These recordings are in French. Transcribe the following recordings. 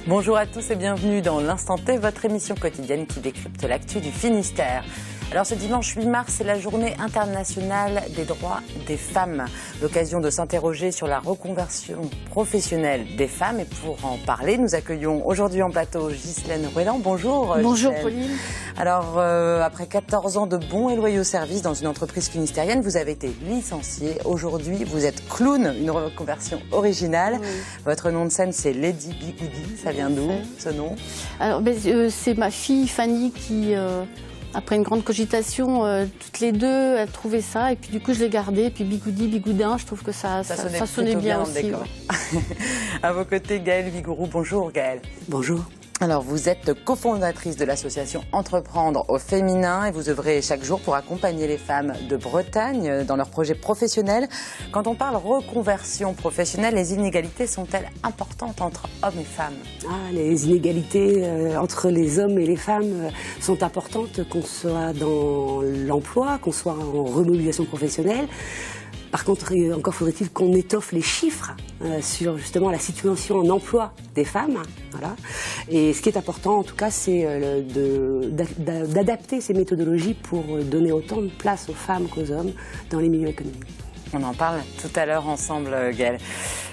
Bonjour à tous et bienvenue dans l'Instant T, votre émission quotidienne qui décrypte l'actu du Finistère. Alors ce dimanche 8 mars, c'est la journée internationale des droits des femmes. L'occasion de s'interroger sur la reconversion professionnelle des femmes. Et pour en parler, nous accueillons aujourd'hui en plateau Ghislaine Rouelan. Bonjour. Bonjour Ghislaine. Pauline. Alors après 14 ans de bons et loyaux services dans une entreprise finistérienne, vous avez été licenciée. Aujourd'hui, vous êtes clown, une reconversion originale. Oui. Votre nom de scène, c'est Lady Bigoudi. Ça vient d'où, ce nom? Alors, c'est ma fille Fanny qui... Après une grande cogitation, toutes les deux, a trouvé ça. Et puis du coup, je l'ai gardé. Et puis Bigoudi, Bigoudin, je trouve que ça sonnait bien aussi. Ouais. À vos côtés, Gaëlle Vigouroux. Bonjour Gaëlle. Bonjour. Alors, vous êtes cofondatrice de l'association Entreprendre au féminin et vous œuvrez chaque jour pour accompagner les femmes de Bretagne dans leurs projets professionnels. Quand on parle reconversion professionnelle, les inégalités sont-elles importantes entre hommes et femmes? Les inégalités entre les hommes et les femmes sont importantes, qu'on soit dans l'emploi, qu'on soit en remobilisation professionnelle. Par contre, encore faudrait-il qu'on étoffe les chiffres sur justement la situation en emploi des femmes. Voilà. Et ce qui est important, en tout cas, c'est d'adapter ces méthodologies pour donner autant de place aux femmes qu'aux hommes dans les milieux économiques. On en parle tout à l'heure ensemble, Gaëlle.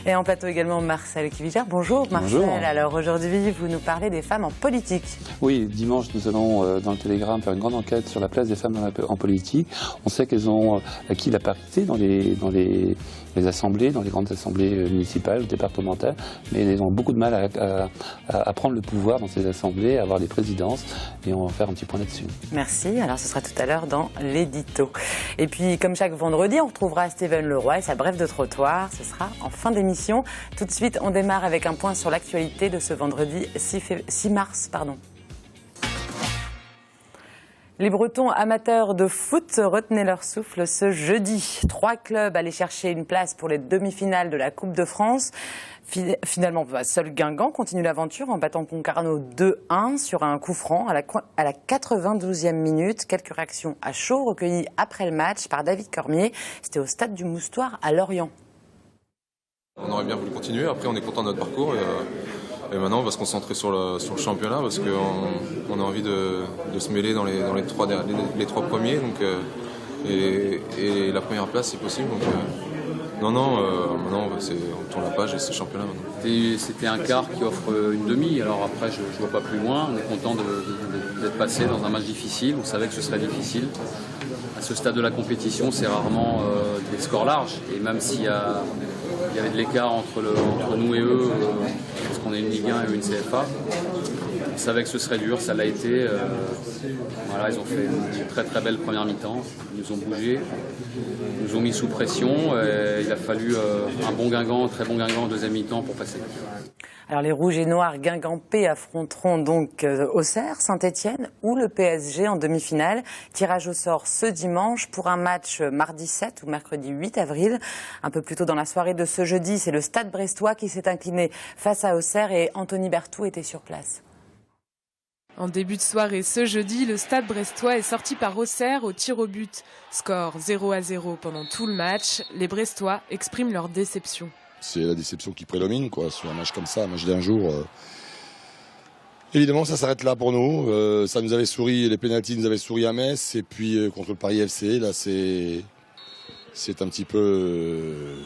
Et en plateau également, Marcel Kivigère. Bonjour Marcel. Bonjour. Alors aujourd'hui, vous nous parlez des femmes en politique. Oui, dimanche, nous allons dans le Télégramme faire une grande enquête sur la place des femmes en politique. On sait qu'elles ont acquis la parité dans les assemblées, dans les grandes assemblées municipales, départementales, mais elles ont beaucoup de mal à prendre le pouvoir dans ces assemblées, à avoir des présidences, et on va faire un petit point là-dessus. Merci, alors ce sera tout à l'heure dans l'édito. Et puis, comme chaque vendredi, on retrouvera Steven Leroy et sa brève de trottoir, ce sera en fin d'émission. Tout de suite, on démarre avec un point sur l'actualité de ce vendredi 6 mars. Les Bretons amateurs de foot retenaient leur souffle ce jeudi. 3 clubs allaient chercher une place pour les demi-finales de la Coupe de France. Finalement, seul Guingamp continue l'aventure en battant Concarneau 2-1 sur un coup franc à la 92e minute. Quelques réactions à chaud recueillies après le match par David Cormier. C'était au stade du Moustoir à Lorient. On aurait bien voulu continuer. Après, on est content de notre parcours. Et maintenant, on va se concentrer sur le championnat parce qu'on a envie de se mêler dans les trois premiers. Donc, et la première place, si possible. Donc, maintenant, on tourne la page et c'est le championnat maintenant. C'était un quart qui offre une demi. Alors après, je ne vois pas plus loin. On est content d'être passé dans un match difficile. On savait que ce serait difficile. À ce stade de la compétition, c'est rarement des scores larges. Et même s'il y avait de l'écart entre nous et eux, parce qu'on est une Ligue 1 et une CFA, on savait que ce serait dur, ça l'a été. Voilà, ils ont fait une très très belle première mi-temps, ils nous ont bougé, ils nous ont mis sous pression. Et il a fallu un bon Guingamp, très bon Guingamp en deuxième mi-temps pour passer. Alors les Rouges et Noirs guingampais affronteront donc Auxerre, Saint-Etienne ou le PSG en demi-finale. Tirage au sort ce dimanche pour un match mardi 7 ou mercredi 8 avril. Un peu plus tôt dans la soirée de ce jeudi, c'est le Stade brestois qui s'est incliné face à Auxerre et Anthony Berthoud était sur place. En début de soirée ce jeudi, le Stade brestois est sorti par Auxerre au tir au but. Score 0-0 pendant tout le match. Les Brestois expriment leur déception. C'est la déception qui prédomine, quoi, sur un match comme ça, un match d'un jour. Évidemment, ça s'arrête là pour nous. Ça nous avait souri, les pénaltys nous avaient souri à Metz. Et puis contre le Paris FC, là, c'est un petit peu...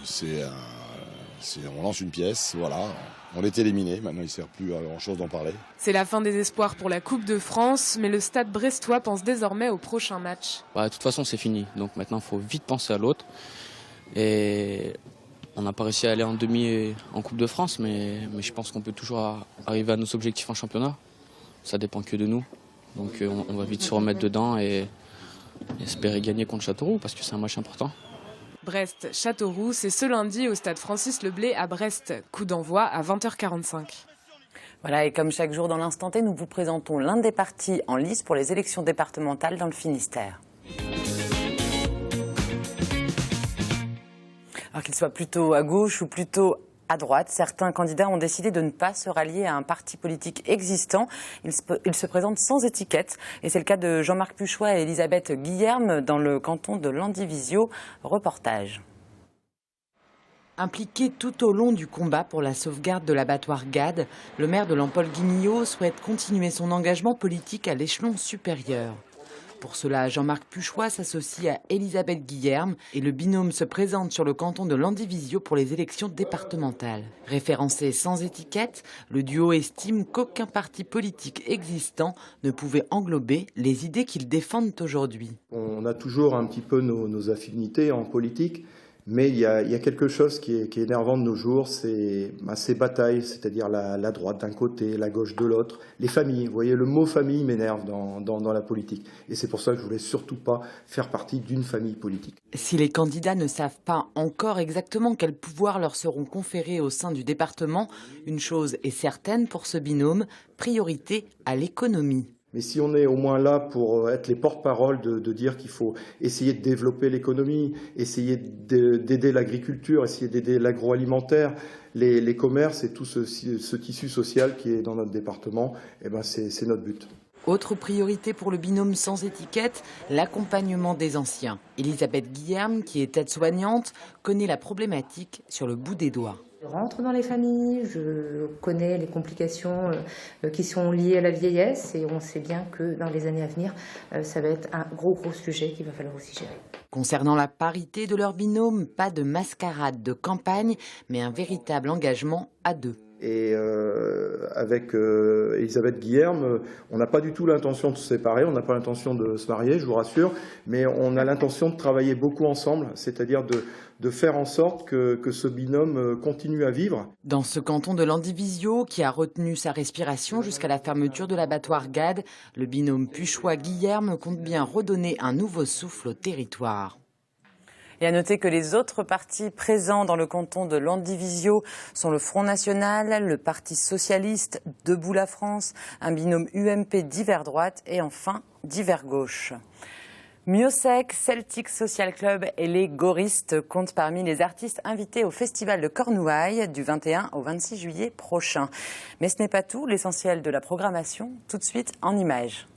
on lance une pièce, voilà. On est éliminé, maintenant il ne sert plus à grand-chose d'en parler. C'est la fin des espoirs pour la Coupe de France, mais le Stade brestois pense désormais au prochain match. De toute façon, c'est fini. Donc maintenant, il faut vite penser à l'autre. Et... on n'a pas réussi à aller en demi en Coupe de France, mais je pense qu'on peut toujours arriver à nos objectifs en championnat. Ça dépend que de nous. Donc on va vite se remettre dedans et espérer gagner contre Châteauroux parce que c'est un match important. Brest-Châteauroux, c'est ce lundi au stade Francis Leblay à Brest. Coup d'envoi à 20h45. Voilà, et comme chaque jour dans l'Instant T, nous vous présentons l'un des partis en lice pour les élections départementales dans le Finistère. Alors qu'il soit plutôt à gauche ou plutôt à droite, certains candidats ont décidé de ne pas se rallier à un parti politique existant. Ils se présentent sans étiquette. Et c'est le cas de Jean-Marc Puchois et Elisabeth Guillerme dans le canton de Landivisiau. Reportage. Impliqué tout au long du combat pour la sauvegarde de l'abattoir Gade, le maire de Lampol-Guignot souhaite continuer son engagement politique à l'échelon supérieur. Pour cela, Jean-Marc Puchois s'associe à Elisabeth Guillerme et le binôme se présente sur le canton de Landivisiau pour les élections départementales. Référencé sans étiquette, le duo estime qu'aucun parti politique existant ne pouvait englober les idées qu'ils défendent aujourd'hui. On a toujours un petit peu nos affinités en politique. Mais il y a quelque chose qui est énervant de nos jours, c'est ces batailles, c'est-à-dire la droite d'un côté, la gauche de l'autre, les familles. Vous voyez, le mot famille m'énerve dans la politique. Et c'est pour ça que je voulais surtout pas faire partie d'une famille politique. Si les candidats ne savent pas encore exactement quels pouvoirs leur seront conférés au sein du département, une chose est certaine pour ce binôme, priorité à l'économie. Mais si on est au moins là pour être les porte-parole de dire qu'il faut essayer de développer l'économie, essayer d'aider l'agriculture, essayer d'aider l'agroalimentaire, les commerces et tout ce tissu social qui est dans notre département, eh ben c'est notre but. Autre priorité pour le binôme sans étiquette, l'accompagnement des anciens. Elisabeth Guillerme, qui est aide-soignante, connaît la problématique sur le bout des doigts. Je rentre dans les familles, je connais les complications qui sont liées à la vieillesse et on sait bien que dans les années à venir, ça va être un gros sujet qu'il va falloir aussi gérer. Concernant la parité de leur binôme, pas de mascarade de campagne, mais un véritable engagement à deux. Et avec Elisabeth Guillerme, on n'a pas du tout l'intention de se séparer, on n'a pas l'intention de se marier, je vous rassure, mais on a l'intention de travailler beaucoup ensemble, c'est-à-dire de faire en sorte que ce binôme continue à vivre. Dans ce canton de Landivisiau, qui a retenu sa respiration jusqu'à la fermeture de l'abattoir Gade, le binôme Puchois-Guillerme compte bien redonner un nouveau souffle au territoire. Et à noter que les autres partis présents dans le canton de Landivisiau sont le Front National, le Parti Socialiste, Debout la France, un binôme UMP divers droite et enfin divers gauche. Miosec, Celtic Social Club et les Goristes comptent parmi les artistes invités au Festival de Cornouailles du 21 au 26 juillet prochain. Mais ce n'est pas tout, l'essentiel de la programmation, tout de suite en images.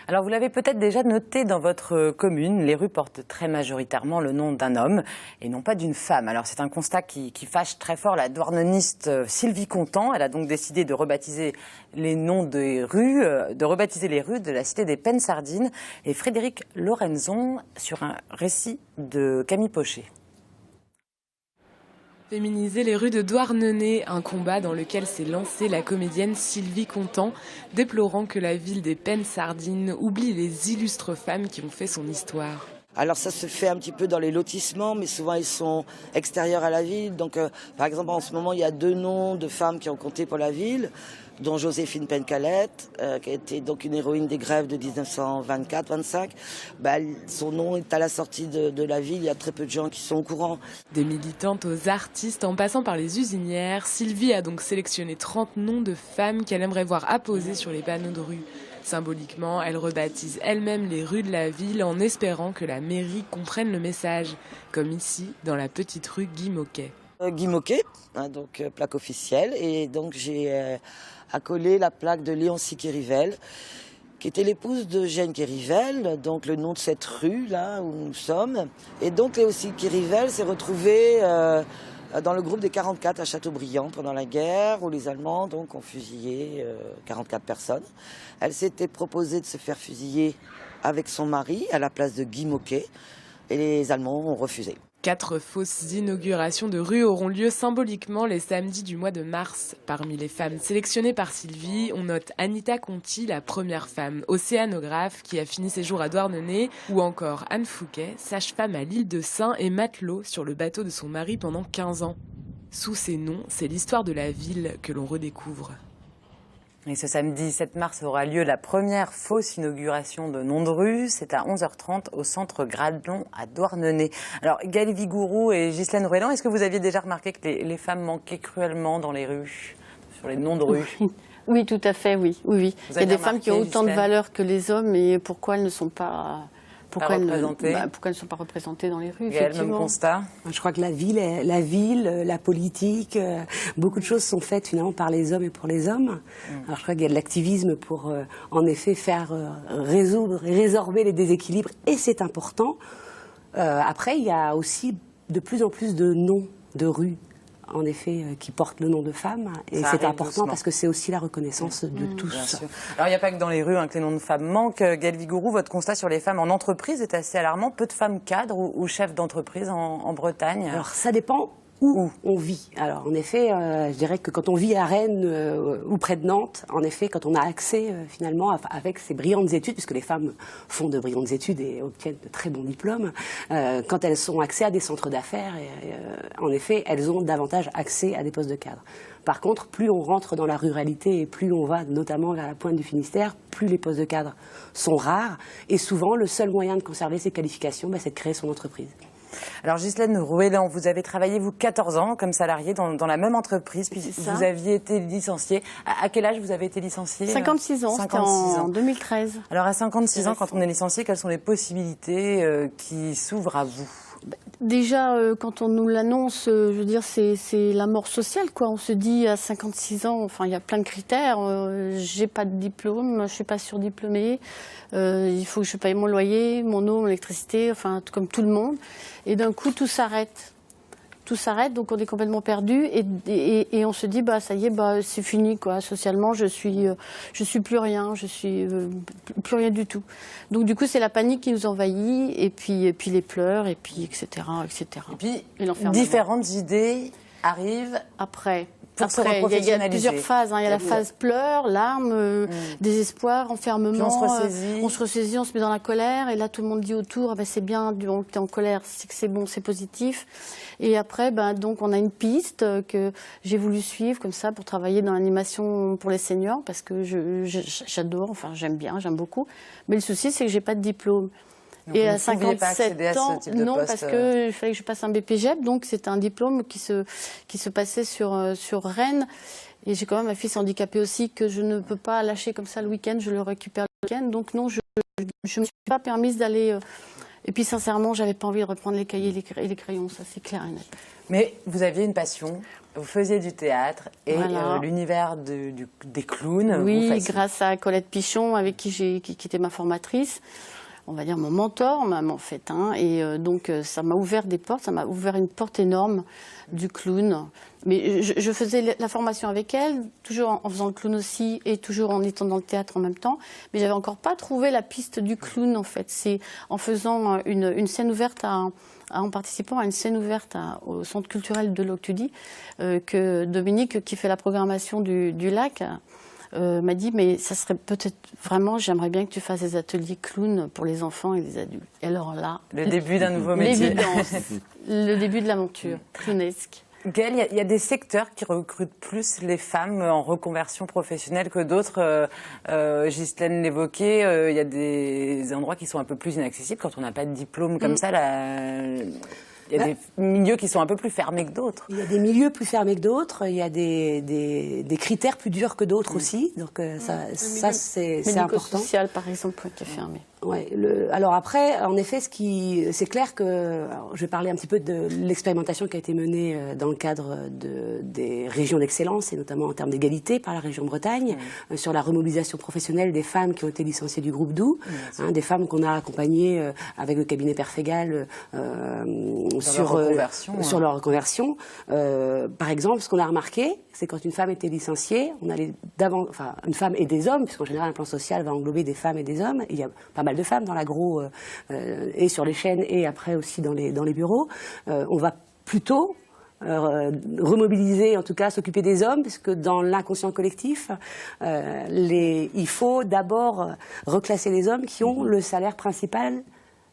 Alors vous l'avez peut-être déjà noté dans votre commune, les rues portent très majoritairement le nom d'un homme et non pas d'une femme. Alors c'est un constat qui fâche très fort la douarneniste Sylvie Contant. Elle a donc décidé de rebaptiser les noms des rues, les rues de la cité des Pennes-Sardines. Et Frédéric Lorenzon sur un récit de Camille Pochet. Féminiser les rues de Douarnenez, un combat dans lequel s'est lancée la comédienne Sylvie Contant, déplorant que la ville des Pennes-Sardines oublie les illustres femmes qui ont fait son histoire. Alors ça se fait un petit peu dans les lotissements, mais souvent ils sont extérieurs à la ville. Donc par exemple en ce moment il y a 2 noms de femmes qui ont compté pour la ville, dont Joséphine Pencalette, qui a été donc une héroïne des grèves de 1924-25. Son nom est à la sortie de la ville, il y a très peu de gens qui sont au courant. Des militantes aux artistes, en passant par les usinières, Sylvie a donc sélectionné 30 noms de femmes qu'elle aimerait voir apposés sur les panneaux de rue. Symboliquement, elle rebaptise elle-même les rues de la ville en espérant que la mairie comprenne le message, comme ici, dans la petite rue Guy Moquet. Guy Moquet, donc plaque officielle, et donc j'ai accolé la plaque de Léoncie Kérivel, qui était l'épouse de Jeanne Kérivel, donc le nom de cette rue là où nous sommes. Et donc Léoncie Kérivel s'est retrouvée dans le groupe des 44 à Châteaubriand pendant la guerre, où les Allemands donc ont fusillé 44 personnes. Elle s'était proposée de se faire fusiller avec son mari à la place de Guy Moquet, et les Allemands ont refusé. 4 fausses inaugurations de rues auront lieu symboliquement les samedis du mois de mars. Parmi les femmes sélectionnées par Sylvie, on note Anita Conti, la première femme océanographe qui a fini ses jours à Douarnenez, ou encore Anne Fouquet, sage-femme à l'île de Sein et matelot sur le bateau de son mari pendant 15 ans. Sous ces noms, c'est l'histoire de la ville que l'on redécouvre. Et ce samedi 7 mars aura lieu la première fausse inauguration de nom de rue. C'est à 11h30 au centre Gradelon à Douarnenez. Alors, Gaëlle Vigourou et Ghislaine Rouélan, est-ce que vous aviez déjà remarqué que les femmes manquaient cruellement dans les rues, sur les noms de rue? Oui, tout à fait, oui. Il y a des femmes qui ont autant de valeur que les hommes, et pourquoi elles ne sont pas... Pourquoi elles ne sont pas représentées dans les rues, effectivement. Même constat. Je crois que la ville, la politique, beaucoup de choses sont faites finalement par les hommes et pour les hommes. Alors je crois qu'il y a de l'activisme pour en effet faire résorber les déséquilibres, et c'est important. Après, il y a aussi de plus en plus de noms de rues, en effet, qui portent le nom de femmes. Et c'est important doucement, parce que c'est aussi la reconnaissance de tous. Alors, il n'y a pas que dans les rues que les noms de femmes manquent. Gaëlle Vigourou, votre constat sur les femmes en entreprise est assez alarmant. Peu de femmes cadres ou chefs d'entreprise en Bretagne. Alors, ça dépend où on vit. Alors, en effet, je dirais que quand on vit à Rennes ou près de Nantes, en effet, quand on a accès finalement avec ces brillantes études, puisque les femmes font de brillantes études et obtiennent de très bons diplômes, quand elles ont accès à des centres d'affaires, en effet, elles ont davantage accès à des postes de cadre. Par contre, plus on rentre dans la ruralité et plus on va notamment vers la pointe du Finistère, plus les postes de cadre sont rares. Et souvent, le seul moyen de conserver ses qualifications, c'est de créer son entreprise. Alors Ghislaine Rouélan, vous avez travaillé, vous, 14 ans comme salarié dans la même entreprise, puis vous aviez été licenciée. À quel âge vous avez été licenciée? 56 ans, c'était en 2013. Alors à 56 ans, quand on est licencié, quelles sont les possibilités qui s'ouvrent à vous? Déjà, quand on nous l'annonce, je veux dire, c'est la mort sociale, quoi. On se dit à 56 ans, enfin, il y a plein de critères. J'ai pas de diplôme, je suis pas surdiplômée. Il faut que je paye mon loyer, mon eau, mon électricité, enfin, comme tout le monde. Et d'un coup, tout s'arrête. Tout s'arrête, donc on est complètement perdu et on se dit bah ça y est, c'est fini quoi. Socialement, je suis plus rien, je suis plus rien du tout. Donc du coup c'est la panique qui nous envahit et puis les pleurs et puis etc. Et puis différentes idées arrivent après. Après, il y a plusieurs phases. Il y a la phase pleurs, larmes, désespoir, enfermement. Puis on se ressaisit, on se met dans la colère. Et là, tout le monde dit autour, c'est bien, donc t'es en colère, c'est que c'est bon, c'est positif. Et après, donc on a une piste que j'ai voulu suivre comme ça pour travailler dans l'animation pour les seniors parce que j'adore, enfin j'aime beaucoup. Mais le souci, c'est que j'ai pas de diplôme. Donc et à 57 ans, non, parce qu'il fallait que je passe un BPGEP, donc c'est un diplôme qui se passait sur Rennes. Et j'ai quand même un fils handicapé aussi que je ne peux pas lâcher comme ça le week-end, je le récupère le week-end. Donc non, je ne me suis pas permise d'aller... Et puis sincèrement, j'avais pas envie de reprendre les cahiers et les crayons, ça c'est clair et net. Mais vous aviez une passion, vous faisiez du théâtre et l'univers des clowns. Oui, grâce à Colette Pichon, avec qui était ma formatrice. On va dire mon mentor même en fait, et donc ça m'a ouvert des portes, ça m'a ouvert une porte énorme du clown. Mais je faisais la formation avec elle, toujours en faisant le clown aussi et toujours en étant dans le théâtre en même temps. Mais j'avais encore pas trouvé la piste du clown en fait. C'est en faisant une scène ouverte en participant à une scène ouverte au centre culturel de l'Octudie que Dominique, qui fait la programmation du Lac, m'a dit mais ça serait peut-être vraiment, j'aimerais bien que tu fasses des ateliers clown pour les enfants et les adultes. Et alors là, le début d'un nouveau métier, l'évidence, le début de l'aventure clownesque. Gaëlle, il y a des secteurs qui recrutent plus les femmes en reconversion professionnelle que d'autres. Ghislaine l'évoquait, il y a des endroits qui sont un peu plus inaccessibles quand on n'a pas de diplôme comme ça. Il y a des milieux qui sont un peu plus fermés que d'autres. Il y a des milieux plus fermés que d'autres. Il y a des critères plus durs que d'autres aussi. Donc ça c'est important. Social, par exemple, qui est fermé. Ouais, alors après, en effet, c'est clair que je vais parler un petit peu de l'expérimentation qui a été menée dans le cadre des régions d'excellence et notamment en termes d'égalité par la région Bretagne sur la remobilisation professionnelle des femmes qui ont été licenciées du groupe Doux, des femmes qu'on a accompagnées avec le cabinet Perfégal sur leur reconversion. Par exemple, ce qu'on a remarqué, c'est quand une femme était licenciée, on allait une femme et des hommes, puisqu'en général un plan social va englober des femmes et des hommes. Et il y a pas mal de femmes dans l'agro et sur les chaînes et après aussi dans les bureaux. On va plutôt remobiliser, en tout cas s'occuper des hommes, parce que dans l'inconscient collectif, il faut d'abord reclasser les hommes qui ont le salaire principal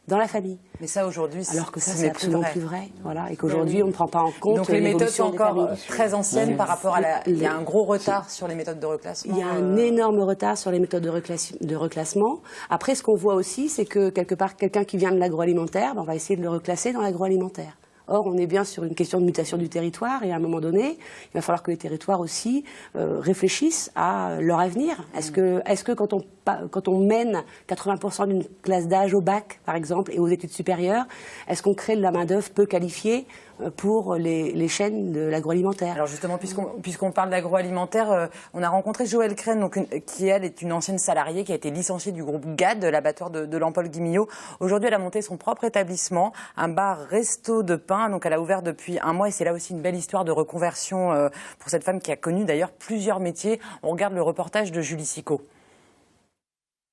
dans la famille. Mais ça aujourd'hui, alors que ça c'est absolument plus vrai. Voilà, et qu'aujourd'hui on ne prend pas en compte. Donc les méthodes sont encore très anciennes par rapport à il y a un gros retard sur les méthodes de reclassement. Il y a un énorme retard sur les méthodes de reclassement. Après, ce qu'on voit aussi, c'est que quelque part, quelqu'un qui vient de l'agroalimentaire, on va essayer de le reclasser dans l'agroalimentaire. Or, on est bien sur une question de mutation du territoire et à un moment donné, il va falloir que les territoires aussi réfléchissent à leur avenir. Est-ce que quand on mène 80% d'une classe d'âge au bac, par exemple, et aux études supérieures, est-ce qu'on crée de la main-d'œuvre peu qualifiée pour les chaînes de l'agroalimentaire? Alors justement, puisqu'on parle d'agroalimentaire, on a rencontré Joëlle Crène, donc, qui elle est une ancienne salariée qui a été licenciée du groupe GAD, l'abattoir de Lampol-Guimillot. Aujourd'hui, elle a monté son propre établissement, un bar-resto de pain. Donc elle a ouvert depuis un mois et c'est là aussi une belle histoire de reconversion pour cette femme qui a connu d'ailleurs plusieurs métiers. On regarde le reportage de Julie Sicot.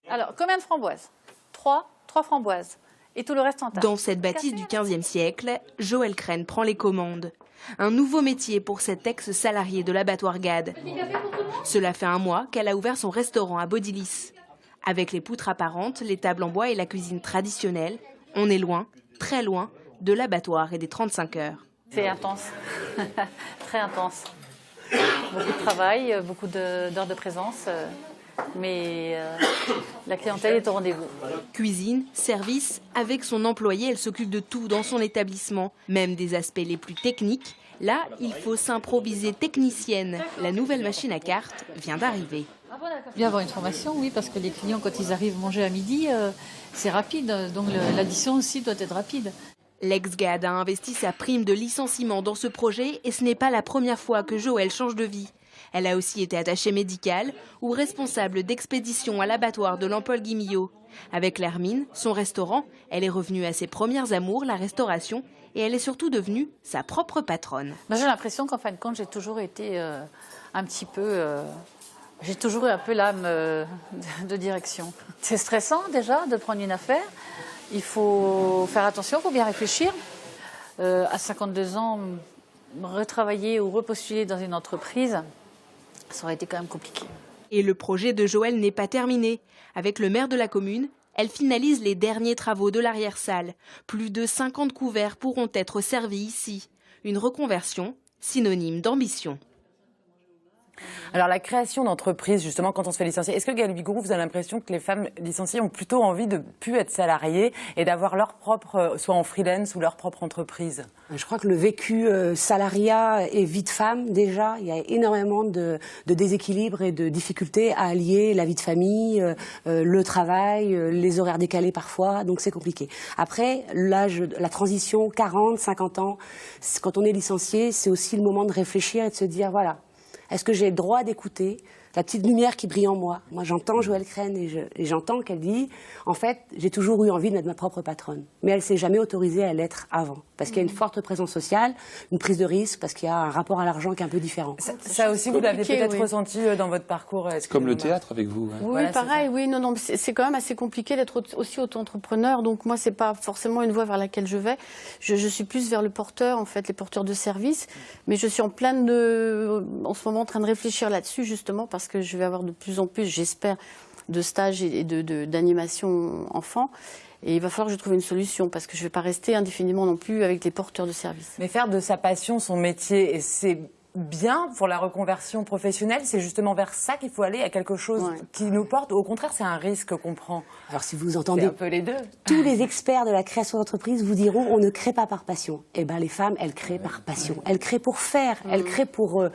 Alors, combien de framboises? 3 framboises. Et tout le reste en tas. Dans cette bâtisse du XVe siècle, Joëlle Crène prend les commandes. Un nouveau métier pour cet ex-salarié de l'abattoir GAD. Cela fait un mois qu'elle a ouvert son restaurant à Baudilis. Avec les poutres apparentes, les tables en bois et la cuisine traditionnelle, on est loin, très loin, de l'abattoir et des 35 heures. C'est intense, très intense. Beaucoup de travail, beaucoup d'heures de présence. Mais la clientèle est au rendez-vous. Cuisine, service, avec son employé, elle s'occupe de tout dans son établissement, même des aspects les plus techniques. Là, il faut s'improviser technicienne. La nouvelle machine à cartes vient d'arriver. Bien avoir une formation, oui, parce que les clients, quand ils arrivent manger à midi, c'est rapide. Donc l'addition aussi doit être rapide. L'ex-GAD a investi sa prime de licenciement dans ce projet et ce n'est pas la première fois que Joëlle change de vie. Elle a aussi été attachée médicale ou responsable d'expédition à l'abattoir de Lampol-Guimillot. Avec l'Hermine, son restaurant, elle est revenue à ses premières amours, la restauration, et elle est surtout devenue sa propre patronne. J'ai l'impression qu'en fin de compte, j'ai toujours été un petit peu... j'ai toujours eu un peu l'âme de direction. C'est stressant déjà de prendre une affaire. Il faut faire attention, il faut bien réfléchir. À 52 ans, retravailler ou repostuler dans une entreprise, ça aurait été quand même compliqué. Et le projet de Joëlle n'est pas terminé. Avec le maire de la commune, elle finalise les derniers travaux de l'arrière-salle. Plus de 50 couverts pourront être servis ici. Une reconversion synonyme d'ambition. Alors la création d'entreprises, justement, quand on se fait licencier, est-ce que Gaëlle Bigourou, vous avez l'impression que les femmes licenciées ont plutôt envie de ne plus être salariées et d'avoir leur propre, soit en freelance ou leur propre entreprise? Je crois que le vécu salariat et vie de femme, déjà, il y a énormément de déséquilibres et de difficultés à allier la vie de famille, le travail, les horaires décalés parfois, donc c'est compliqué. Après, l'âge, la transition, 40, 50 ans, quand on est licencié, c'est aussi le moment de réfléchir et de se dire, voilà, est-ce que j'ai le droit d'écouter la petite lumière qui brille en moi? Moi, j'entends Joëlle Crène et j'entends qu'elle dit, en fait, j'ai toujours eu envie d'être ma propre patronne. Mais elle ne s'est jamais autorisée à l'être avant. Parce qu'il y a une forte présence sociale, une prise de risque, parce qu'il y a un rapport à l'argent qui est un peu différent. Ça aussi, vous l'avez peut-être ressenti dans votre parcours. C'est comme le théâtre avec vous. Hein. Oui, voilà, pareil, oui, non, c'est quand même assez compliqué d'être aussi auto-entrepreneur. Donc moi, c'est pas forcément une voie vers laquelle je vais. Je suis plus vers le porteur, en fait, les porteurs de services. Mais je suis en ce moment en train de réfléchir là-dessus, justement, parce que je vais avoir de plus en plus, j'espère, de stages et d'animation enfants. Et il va falloir que je trouve une solution, parce que je ne vais pas rester indéfiniment non plus avec les porteurs de services. Mais faire de sa passion son métier, et c'est bien pour la reconversion professionnelle, c'est justement vers ça qu'il faut aller, à quelque chose qui nous porte. Au contraire, c'est un risque qu'on prend. Alors si vous entendez un peu les deux. Tous les experts de la création d'entreprise vous diront on ne crée pas par passion. Eh ben les femmes, elles créent par passion. Elles créent pour faire. Elles créent pour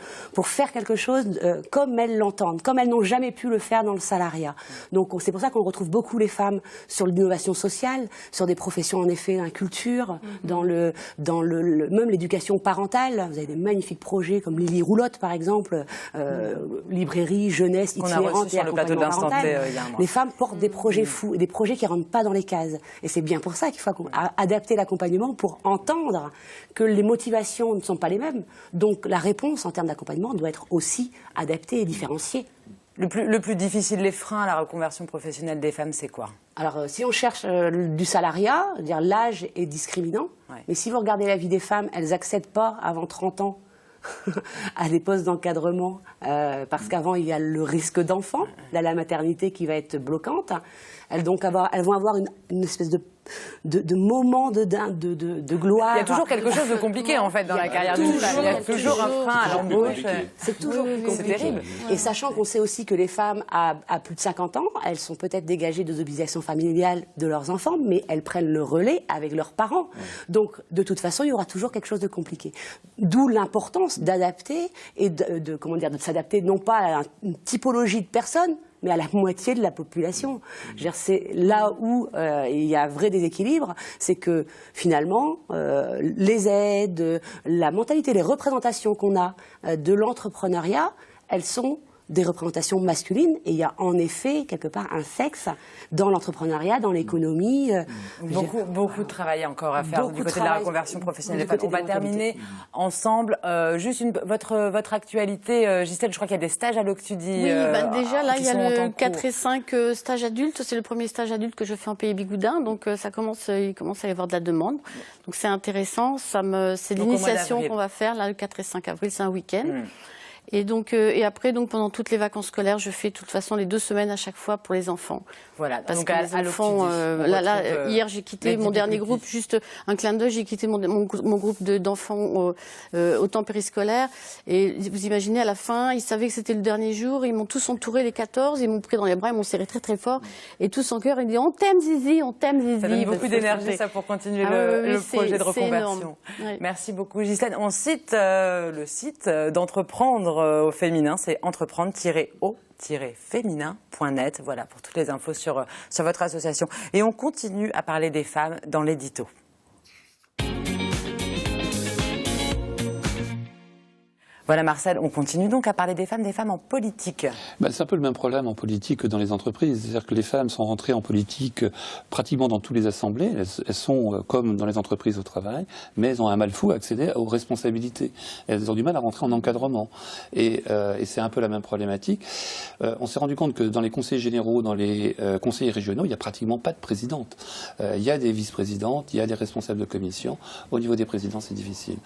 faire quelque chose comme elles l'entendent, comme elles n'ont jamais pu le faire dans le salariat. Donc c'est pour ça qu'on retrouve beaucoup les femmes sur l'innovation sociale, sur des professions en effet, la culture, dans même l'éducation parentale. Vous avez des magnifiques projets comme Lily Roulotte par exemple, librairie, jeunesse, itinérante et accompagnement parental. Les femmes portent des projets fous, et des projets qui ne rentrent pas dans les cases. Et c'est bien pour ça qu'il faut adapter l'accompagnement pour entendre que les motivations ne sont pas les mêmes. Donc la réponse en termes d'accompagnement doit être aussi adaptée et différenciée. Le plus difficile, les freins à la reconversion professionnelle des femmes, c'est quoi? Alors, si on cherche du salariat, dire l'âge est discriminant, mais si vous regardez la vie des femmes, elles n'accèdent pas avant 30 ans à des postes d'encadrement, parce qu'avant, il y a le risque d'enfant, la maternité qui va être bloquante. Elles vont avoir une espèce de moment de gloire. Il y a toujours quelque chose de compliqué en fait dans la carrière d'une femme. Il y a toujours un frein à l'embauche. C'est toujours compliqué. C'est terrible. Et sachant qu'on sait aussi que les femmes à plus de 50 ans, elles sont peut-être dégagées des obligations familiales de leurs enfants, mais elles prennent le relais avec leurs parents. Donc de toute façon, il y aura toujours quelque chose de compliqué. D'où l'importance d'adapter et de s'adapter non pas à une typologie de personnes, mais à la moitié de la population. C'est là où il y a un vrai déséquilibre, c'est que finalement, les aides, la mentalité, les représentations qu'on a de l'entrepreneuriat, elles sont des représentations masculines, et il y a en effet quelque part un sexe dans l'entrepreneuriat, dans l'économie. Beaucoup de travail encore à faire du côté de la reconversion professionnelle des femmes. On va terminer ensemble. Juste votre actualité, Gisèle, je crois qu'il y a des stages à l'Octudie. Oui, déjà là, il y a le 4 et 5 stages adultes. C'est le premier stage adulte que je fais en Pays Bigoudin, donc il commence à y avoir de la demande. Donc c'est intéressant. C'est l'initiation qu'on va faire là le 4 et 5 avril, c'est un week-end. Et donc et après pendant toutes les vacances scolaires, je fais de toute façon les 2 semaines à chaque fois pour les enfants. Voilà. Parce que les enfants, hier j'ai quitté mon dernier groupe, juste un clin d'œil, j'ai quitté mon groupe d'enfants au temps périscolaire. Et vous imaginez à la fin, ils savaient que c'était le dernier jour, ils m'ont tous entouré les 14, ils m'ont pris dans les bras, ils m'ont serré très très fort, et tous en cœur ils disent on t'aime Zizi, on t'aime Zizi. Ça donne beaucoup d'énergie ça pour continuer le projet de reconversion. Merci beaucoup Ghislaine. On cite le site d'Entreprendre au féminin, c'est entreprendre-au-féminin.net. Voilà pour toutes les infos sur votre association. Et on continue à parler des femmes dans l'édito. Voilà Marcel, on continue donc à parler des femmes en politique. C'est un peu le même problème en politique que dans les entreprises. C'est-à-dire que les femmes sont rentrées en politique pratiquement dans toutes les assemblées. Elles sont comme dans les entreprises au travail, mais elles ont un mal fou à accéder aux responsabilités. Elles ont du mal à rentrer en encadrement. Et c'est un peu la même problématique. On s'est rendu compte que dans les conseils généraux, dans les conseils régionaux, il n'y a pratiquement pas de présidente. Il y a des vice-présidentes, il y a des responsables de commission. Au niveau des présidents, c'est difficile.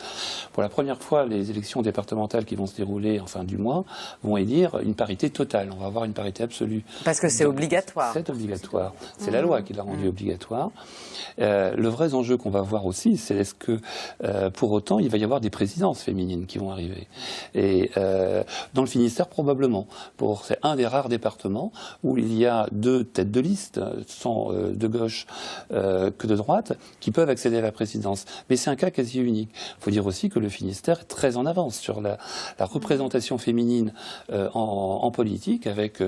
Pour la première fois, les élections départementales qui vont se dérouler en fin du mois vont élire une parité totale. On va avoir une parité absolue. Parce que c'est obligatoire. C'est obligatoire. C'est la loi qui l'a rendu obligatoire. Le vrai enjeu qu'on va voir aussi, c'est est-ce que pour autant il va y avoir des présidences féminines qui vont arriver. Et dans le Finistère probablement. C'est un des rares départements où il y a 2 têtes de liste, tant de gauche que de droite, qui peuvent accéder à la présidence. Mais c'est un cas quasi unique. Il faut dire aussi que le Finistère est très en avance sur la représentation féminine en politique, avec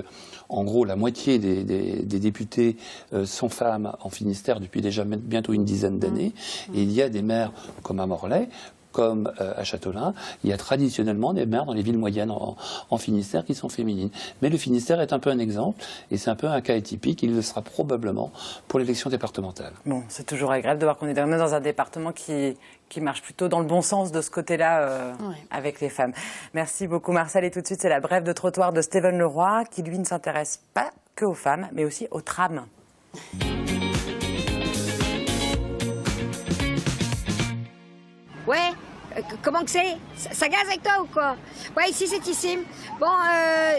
en gros la moitié des députés sont femmes en Finistère depuis déjà bientôt une dizaine d'années. Et il y a des maires comme à Morlaix, comme à Châteaulin, il y a traditionnellement des maires dans les villes moyennes en Finistère qui sont féminines. Mais le Finistère est un peu un exemple, et c'est un peu un cas atypique, il le sera probablement pour l'élection départementale. Bon, c'est toujours agréable de voir qu'on est dans un département qui marche plutôt dans le bon sens de ce côté-là avec les femmes. Merci beaucoup Marcel, et tout de suite c'est la brève de trottoir de Steven Leroy, qui lui ne s'intéresse pas que aux femmes, mais aussi aux trams. Ouais, comment que c'est? Ça gaze avec toi ou quoi? Ouais, ici c'est ici. Bon,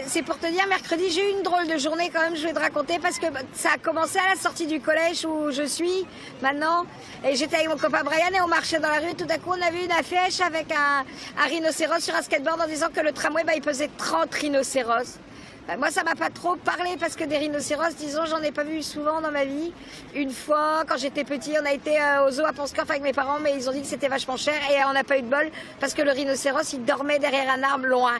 c'est pour te dire, mercredi j'ai eu une drôle de journée quand même, je vais te raconter, parce que ça a commencé à la sortie du collège où je suis maintenant. Et j'étais avec mon copain Brian et on marchait dans la rue et tout d'un coup on a vu une affiche avec un rhinocéros sur un skateboard en disant que le tramway, il pesait 30 rhinocéros. Moi, ça m'a pas trop parlé parce que des rhinocéros, disons, j'en ai pas vu souvent dans ma vie. Une fois, quand j'étais petit, on a été au zoo à Pont-Scorff avec mes parents, mais ils ont dit que c'était vachement cher et on n'a pas eu de bol parce que le rhinocéros, il dormait derrière un arbre loin.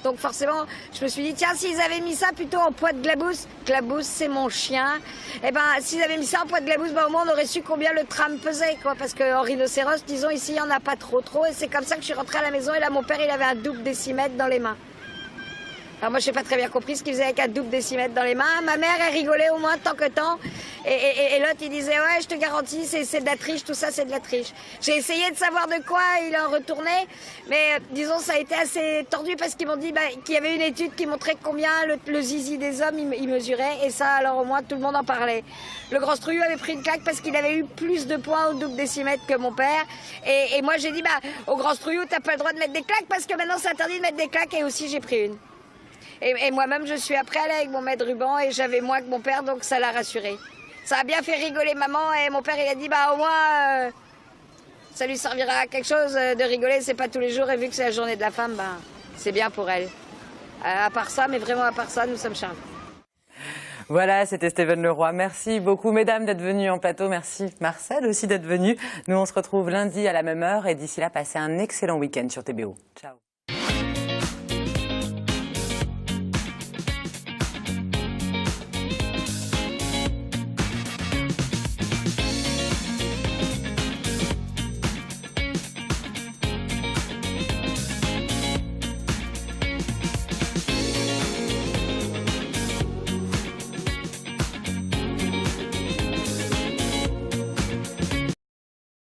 Donc forcément, je me suis dit, tiens, s'ils avaient mis ça plutôt en poids de glabousse, glabousse c'est mon chien, et s'ils avaient mis ça en poids de glabousse, au moins on aurait su combien le tram pesait, quoi, parce qu'en rhinocéros, disons, ici, il n'y en a pas trop, et c'est comme ça que je suis rentrée à la maison, et là, mon père, il avait un double décimètre dans les mains. Alors moi, je n'ai pas très bien compris ce qu'il faisait avec un double décimètre dans les mains. Ma mère, elle rigolait au moins tant que tant. Et l'autre, il disait, ouais, je te garantis, c'est de la triche, tout ça, c'est de la triche. J'ai essayé de savoir de quoi il en retournait, mais disons, ça a été assez tordu parce qu'ils m'ont dit qu'il y avait une étude qui montrait combien le zizi des hommes, il mesurait. Et ça, alors au moins, tout le monde en parlait. Le grand Struyu avait pris une claque parce qu'il avait eu plus de points au double décimètre que mon père. Et moi, j'ai dit, au grand Struyu, t'as pas le droit de mettre des claques parce que maintenant, c'est interdit de mettre des claques. Et aussi, j'ai pris une. Et moi-même, je suis après allée avec mon maître ruban et j'avais moins que mon père, donc ça l'a rassuré. Ça a bien fait rigoler maman et mon père, il a dit, au moins, ça lui servira à quelque chose de rigoler, c'est pas tous les jours. Et vu que c'est la journée de la femme, c'est bien pour elle. À part ça, mais vraiment à part ça, nous sommes charmés. Voilà, c'était Stéphane Leroy. Merci beaucoup, mesdames, d'être venues en plateau. Merci, Marcel, aussi d'être venu. Nous, on se retrouve lundi à la même heure. Et d'ici là, passez un excellent week-end sur TBO. Ciao.